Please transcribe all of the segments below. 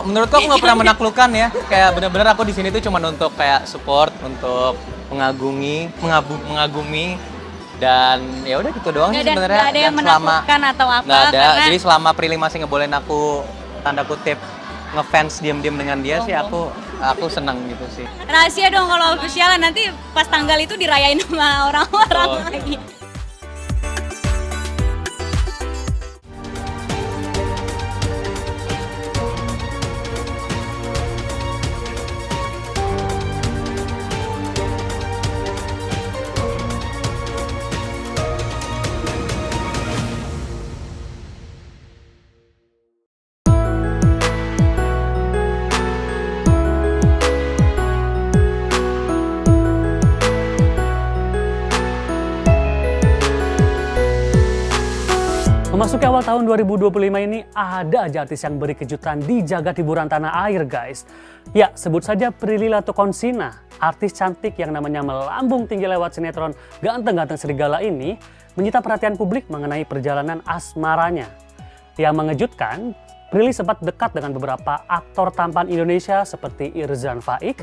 menurutku aku nggak pernah menaklukkan ya. Kayak bener-bener aku di sini tuh cuma untuk kayak support, untuk mengagumi dan ya udah gitu doang sih sebenarnya. Nggak ada yang menaklukkan atau apa? Nggak ada. Karena... Jadi selama Prilly masih ngebolehin aku tanda kutip ngefans diem-diem dengan dia sih aku seneng gitu sih. Rahasia dong kalau official, nanti pas tanggal itu dirayain sama orang-orang lagi. Memasuki awal tahun 2025 ini ada aja artis yang beri kejutan di jagat hiburan tanah air guys. Ya sebut saja Prilly Latuconsina, artis cantik yang namanya melambung tinggi lewat sinetron Ganteng-Ganteng Serigala ini menyita perhatian publik mengenai perjalanan asmaranya. Yang mengejutkan, Prilly sempat dekat dengan beberapa aktor tampan Indonesia seperti Irzan Faik,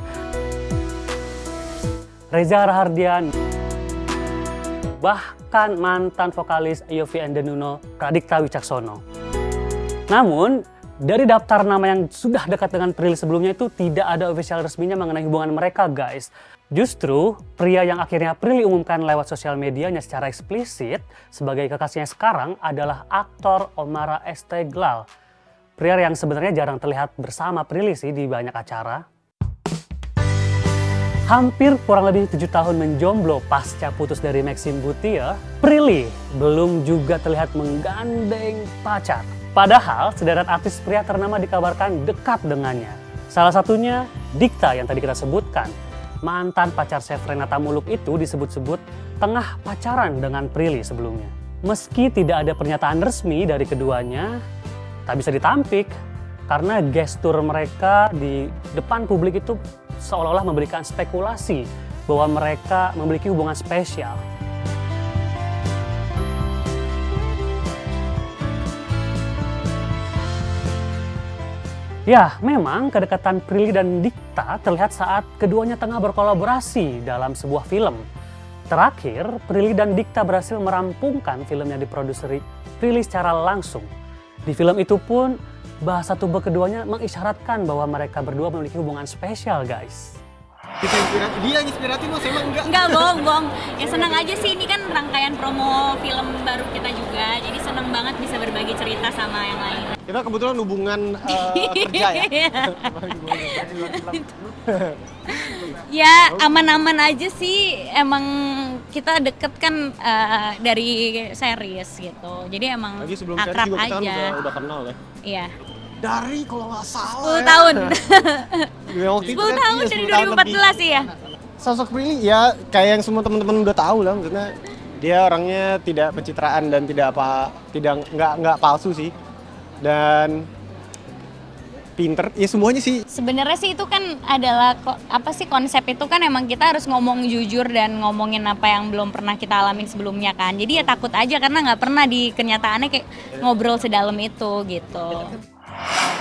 Reza Rahardian, bahkan mantan vokalis Yovie and the Nuno, Pradipta Wicaksono. Namun, dari daftar nama yang sudah dekat dengan Prilly sebelumnya itu tidak ada official resminya mengenai hubungan mereka guys. Justru, pria yang akhirnya Prilly umumkan lewat sosial medianya secara eksplisit sebagai kekasihnya sekarang adalah aktor Omara Esteglal. Pria yang sebenarnya jarang terlihat bersama Prilly sih di banyak acara. Hampir kurang lebih 7 tahun menjomblo pasca putus dari Maxine Buttier, Prilly belum juga terlihat menggandeng pacar. Padahal sederet artis pria ternama dikabarkan dekat dengannya. Salah satunya Dikta yang tadi kita sebutkan. Mantan pacar chef Renata Muluk itu disebut-sebut tengah pacaran dengan Prilly sebelumnya. Meski tidak ada pernyataan resmi dari keduanya, tak bisa ditampik karena gestur mereka di depan publik itu seolah-olah memberikan spekulasi bahwa mereka memiliki hubungan spesial. Ya, memang kedekatan Prilly dan Dikta terlihat saat keduanya tengah berkolaborasi dalam sebuah film. Terakhir, Prilly dan Dikta berhasil merampungkan film yang diproduseri Prilly secara langsung. Di film itu pun bahasa tubuh keduanya mengisyaratkan bahwa mereka berdua memiliki hubungan spesial, guys. Dia inspiratif mas, emang enggak? Enggak, bohong. Ya senang aja sih, ini kan rangkaian promo film baru kita juga. Jadi senang banget bisa berbagi cerita sama yang lain. Kita kebetulan hubungan kerja ya? Ya aman-aman aja sih, emang kita deket kan dari series gitu. Jadi emang Lagi sebelum akrab juga kita aja. kan udah kenal ya? Iya. Dari kalau nggak salah 10 tahun. 10 10 tahun dari 2014 sih ya. Sosok Prilly ya kayak yang semua teman-teman udah tahu lah, maksudnya dia orangnya tidak pencitraan dan nggak palsu sih, dan pinter ya semuanya sih. Sebenarnya sih itu kan adalah konsep itu kan emang kita harus ngomong jujur dan ngomongin apa yang belum pernah kita alamin sebelumnya kan. Jadi ya takut aja karena nggak pernah di kenyataannya kayak ngobrol sedalam itu gitu.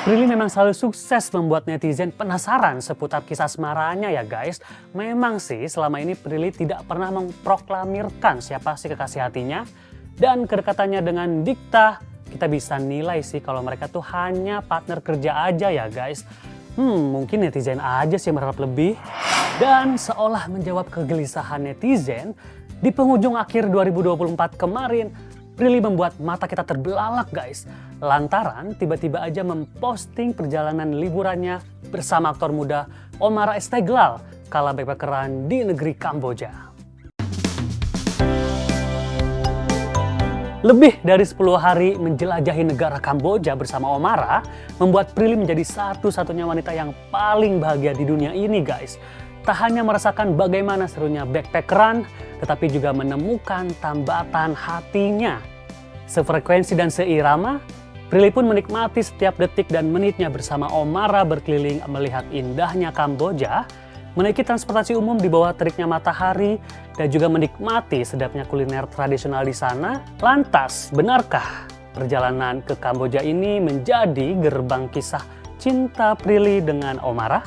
Prilly memang selalu sukses membuat netizen penasaran seputar kisah asmaranya ya guys. Memang sih selama ini Prilly tidak pernah memproklamirkan siapa sih kekasih hatinya. Dan kedekatannya dengan Dikta, kita bisa nilai sih kalau mereka tuh hanya partner kerja aja ya guys. Mungkin netizen aja sih yang berharap lebih. Dan seolah menjawab kegelisahan netizen, di penghujung akhir 2024 kemarin, Prilly membuat mata kita terbelalak guys. Lantaran tiba-tiba aja memposting perjalanan liburannya bersama aktor muda Omara Esteglal kala backpackeran di negeri Kamboja. Lebih dari 10 hari menjelajahi negara Kamboja bersama Omara membuat Prilly menjadi satu-satunya wanita yang paling bahagia di dunia ini guys. Tak hanya merasakan bagaimana serunya backpackeran, tetapi juga menemukan tambatan hatinya. Sefrekuensi dan seirama, Prilly pun menikmati setiap detik dan menitnya bersama Omara berkeliling melihat indahnya Kamboja, menaiki transportasi umum di bawah teriknya matahari, dan juga menikmati sedapnya kuliner tradisional di sana. Lantas, benarkah perjalanan ke Kamboja ini menjadi gerbang kisah cinta Prilly dengan Omarah?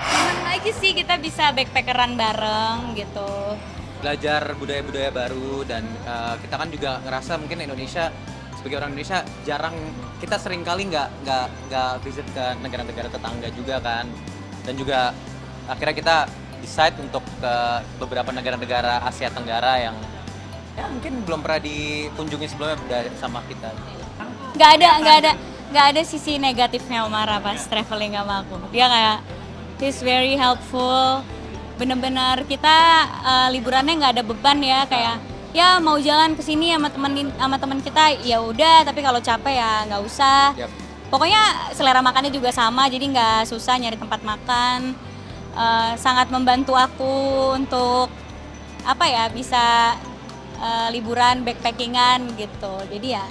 Seneng aja sih kita bisa backpackeran bareng gitu. Belajar budaya-budaya baru dan kita kan juga ngerasa mungkin Indonesia sebagai orang Indonesia jarang, kita sering kali nggak visit ke negara-negara tetangga juga kan, dan juga akhirnya kita decide untuk ke beberapa negara-negara Asia Tenggara yang ya mungkin belum pernah dikunjungi sebelumnya sama kita. Nggak ada sisi negatifnya Omarah pas traveling sama aku. Dia kayak he's very helpful. Bener-bener kita liburannya nggak ada beban ya, kayak ya mau jalan ke sini sama teman kita ya udah, tapi kalau capek ya nggak usah. Yap. Pokoknya selera makannya juga sama, jadi nggak susah nyari tempat makan. Sangat membantu aku untuk apa ya, bisa liburan backpackingan gitu. Jadi ya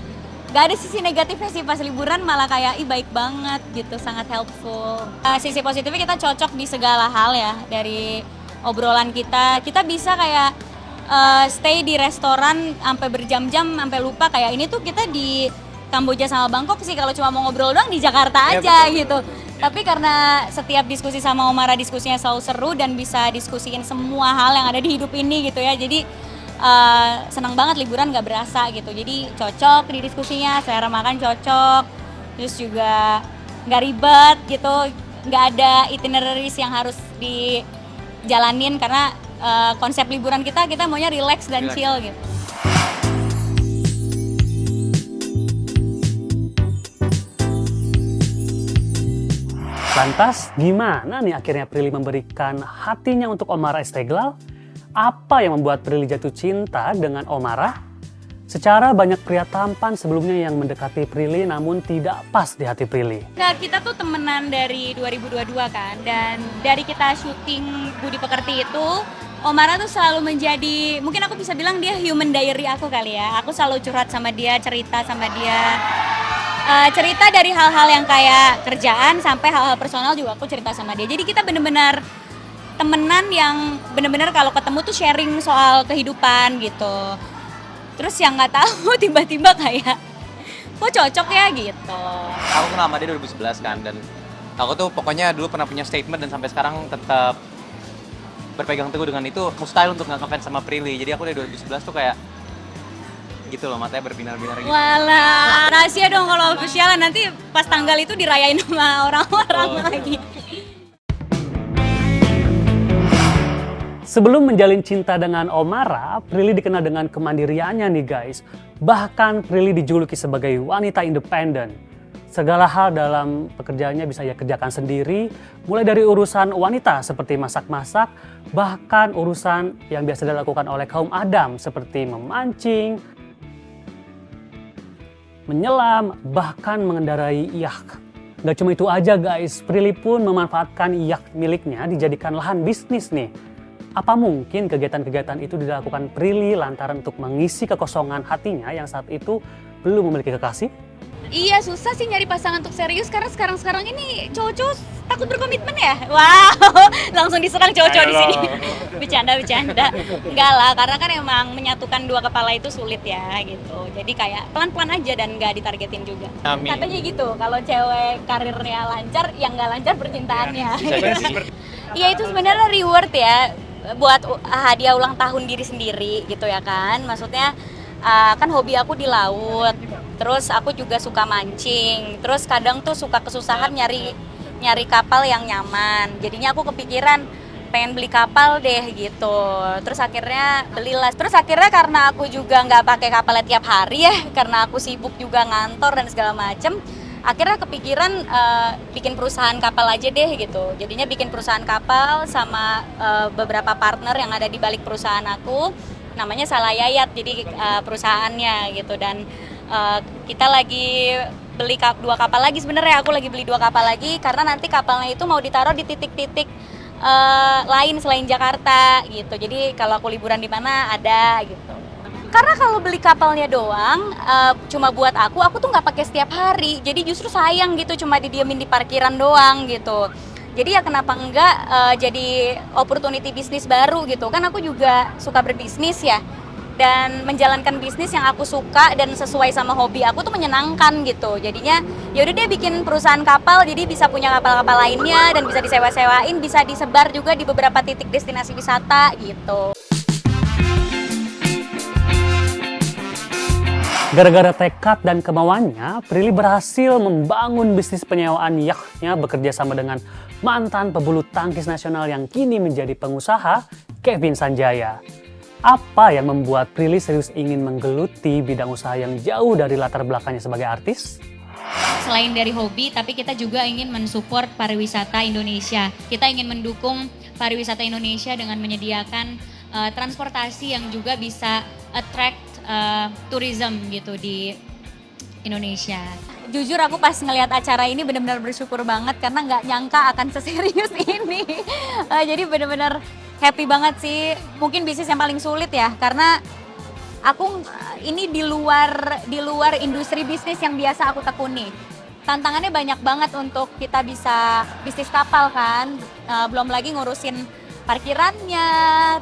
nggak ada sisi negatifnya sih, pas liburan malah kayak baik banget gitu, sangat helpful. Sisi positifnya kita cocok di segala hal ya, dari obrolan kita bisa kayak stay di restoran sampai berjam-jam sampai lupa kayak ini tuh kita di Kamboja sama Bangkok sih, kalau cuma mau ngobrol doang di Jakarta aja gitu. Tapi karena setiap diskusi sama Omarah diskusinya selalu seru dan bisa diskusiin semua hal yang ada di hidup ini gitu ya. Jadi senang banget liburan nggak berasa gitu. Jadi cocok di diskusinya, selera makan cocok. Terus juga nggak ribet gitu, nggak ada itineraries yang harus dijalanin karena konsep liburan kita maunya relax dan chill gitu. Lantas gimana nih akhirnya Prilly memberikan hatinya untuk Omarah Esteglal? Apa yang membuat Prilly jatuh cinta dengan Omarah? Secara banyak pria tampan sebelumnya yang mendekati Prilly namun tidak pas di hati Prilly. Nah, kita tuh temenan dari 2022 kan, dan dari kita syuting Budi Pekerti itu, Omarah tuh selalu menjadi, mungkin aku bisa bilang dia human diary aku kali ya. Aku selalu curhat sama dia, cerita sama dia. Cerita dari hal-hal yang kayak kerjaan sampai hal-hal personal juga aku cerita sama dia. Jadi kita bener-bener temenan yang bener-bener kalau ketemu tuh sharing soal kehidupan gitu. Terus yang nggak tahu tiba-tiba kayak kok cocok ya gitu. Aku kenal sama dia 2011 kan, dan aku tuh pokoknya dulu pernah punya statement dan sampai sekarang tetap berpegang teguh dengan itu, mustahil untuk nggak ngefans sama Prilly. Jadi aku dari 2011 tuh kayak gitu loh, matanya berbinar-binar gitu. Walah, rahasia dong kalau official, nanti pas tanggal itu dirayain sama orang-orang lagi. Sebelum menjalin cinta dengan Omarah, Prilly dikenal dengan kemandiriannya nih guys. Bahkan Prilly dijuluki sebagai wanita independen. Segala hal dalam pekerjaannya bisa ia kerjakan sendiri, mulai dari urusan wanita seperti masak-masak, bahkan urusan yang biasa dilakukan oleh kaum Adam seperti memancing, menyelam, bahkan mengendarai yacht. Gak cuma itu aja guys, Prilly pun memanfaatkan yacht miliknya dijadikan lahan bisnis nih. Apa mungkin kegiatan-kegiatan itu dilakukan Prilly lantaran untuk mengisi kekosongan hatinya yang saat itu belum memiliki kekasih? Iya, susah sih nyari pasangan untuk serius karena sekarang ini cowok-cowok takut berkomitmen ya. Wow, langsung diserang cowok-cowok di sini. Bercanda. Enggak lah, karena kan emang menyatukan dua kepala itu sulit ya gitu. Jadi kayak pelan-pelan aja dan nggak ditargetin juga. Amin. Katanya gitu, kalau cewek karirnya lancar, yang nggak lancar percintaannya. Iya, itu sebenarnya reward ya buat hadiah ulang tahun diri sendiri gitu ya kan. Maksudnya kan hobi aku di laut, terus aku juga suka mancing, terus kadang tuh suka kesusahan nyari kapal yang nyaman. Jadinya aku kepikiran pengen beli kapal deh gitu. Terus akhirnya belilah. Terus akhirnya karena aku juga nggak pakai kapalnya tiap hari ya, karena aku sibuk juga ngantor dan segala macem. Akhirnya kepikiran bikin perusahaan kapal aja deh gitu. Jadinya bikin perusahaan kapal sama beberapa partner yang ada di balik perusahaan aku. Namanya Salayayat, jadi perusahaannya gitu. Dan kita lagi beli dua kapal lagi sebenarnya. Aku lagi beli dua kapal lagi karena nanti kapalnya itu mau ditaruh di titik-titik lain selain Jakarta gitu. Jadi kalau aku liburan di mana ada gitu. Karena kalau beli kapalnya doang, cuma buat aku tuh nggak pakai setiap hari. Jadi justru sayang gitu, cuma didiemin di parkiran doang gitu. Jadi ya kenapa enggak jadi opportunity bisnis baru gitu. Kan aku juga suka berbisnis ya. dan menjalankan bisnis yang aku suka dan sesuai sama hobi aku tuh menyenangkan gitu. Jadinya ya udah deh bikin perusahaan kapal, jadi bisa punya kapal-kapal lainnya dan bisa disewa-sewain, bisa disebar juga di beberapa titik destinasi wisata gitu. Gara-gara tekad dan kemauannya, Prilly berhasil membangun bisnis penyewaan yachtnya bekerja sama dengan mantan pebulu tangkis nasional yang kini menjadi pengusaha, Kevin Sanjaya. Apa yang membuat Prilly serius ingin menggeluti bidang usaha yang jauh dari latar belakangnya sebagai artis? Selain dari hobi, tapi kita juga ingin mensupport pariwisata Indonesia. Kita ingin mendukung pariwisata Indonesia dengan menyediakan transportasi yang juga bisa attract tourism gitu di Indonesia. Jujur aku pas ngelihat acara ini benar-benar bersyukur banget karena nggak nyangka akan seserius ini. Jadi benar-benar happy banget sih. Mungkin bisnis yang paling sulit ya karena aku ini di luar industri bisnis yang biasa aku tekuni. Tantangannya banyak banget untuk kita bisa bisnis kapal kan. Belum lagi ngurusin parkirannya,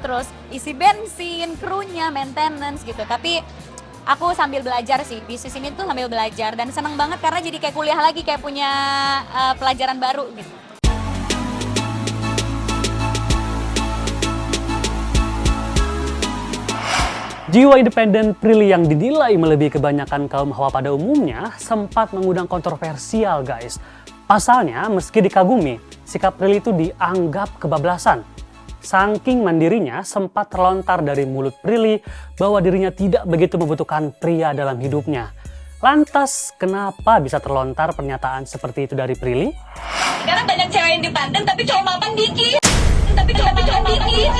terus isi bensin, krunya, maintenance gitu. Tapi aku sambil belajar sih, bisnis ini tuh sambil belajar dan seneng banget karena jadi kayak kuliah lagi, kayak punya pelajaran baru gitu. Jiwa independen Prilly yang dinilai melebihi kebanyakan kaum hawa pada umumnya sempat mengundang kontroversial guys. Pasalnya meski dikagumi, sikap Prilly itu dianggap kebablasan. Saking mandirinya sempat terlontar dari mulut Prilly bahwa dirinya tidak begitu membutuhkan pria dalam hidupnya. Lantas kenapa bisa terlontar pernyataan seperti itu dari Prilly? Karena banyak cewek independen tapi cowok mapan dikit. Tapi cowok dikit.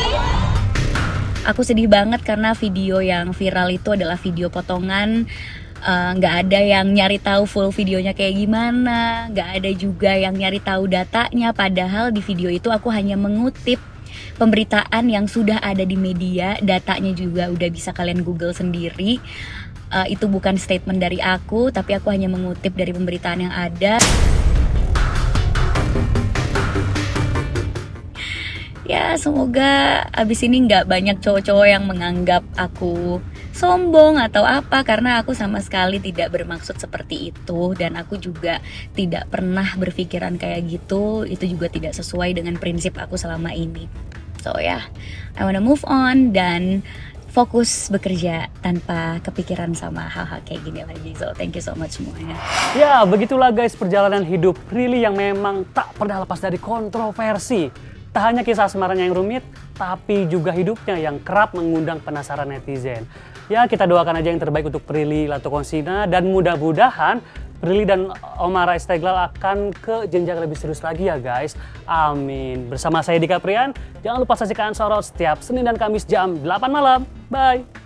Aku sedih banget karena video yang viral itu adalah video potongan. Nggak ada yang nyari tahu full videonya kayak gimana. Nggak ada juga yang nyari tahu datanya. Padahal di video itu aku hanya mengutip pemberitaan yang sudah ada di media, datanya juga udah bisa kalian Google sendiri. Itu bukan statement dari aku, tapi aku hanya mengutip dari pemberitaan yang ada. Ya semoga abis ini nggak banyak cowok-cowok yang menganggap aku sombong atau apa, karena aku sama sekali tidak bermaksud seperti itu dan aku juga tidak pernah berpikiran kayak gitu. Itu juga tidak sesuai dengan prinsip aku selama ini. So ya, I wanna move on dan fokus bekerja tanpa kepikiran sama hal-hal kayak gini lagi. So thank you so much semuanya. Ya begitulah guys perjalanan hidup Prilly yang memang tak pernah lepas dari kontroversi. Tak hanya kisah asmaranya yang rumit, tapi juga hidupnya yang kerap mengundang penasaran netizen. Ya kita doakan aja yang terbaik untuk Prilly Latukonsina dan mudah-mudahan Prilly dan Omara Istiqlal akan ke jenjang lebih serius lagi ya guys. Amin. Bersama saya Dika Prian, jangan lupa saksikan Sorot setiap Senin dan Kamis jam 8 malam. Bye.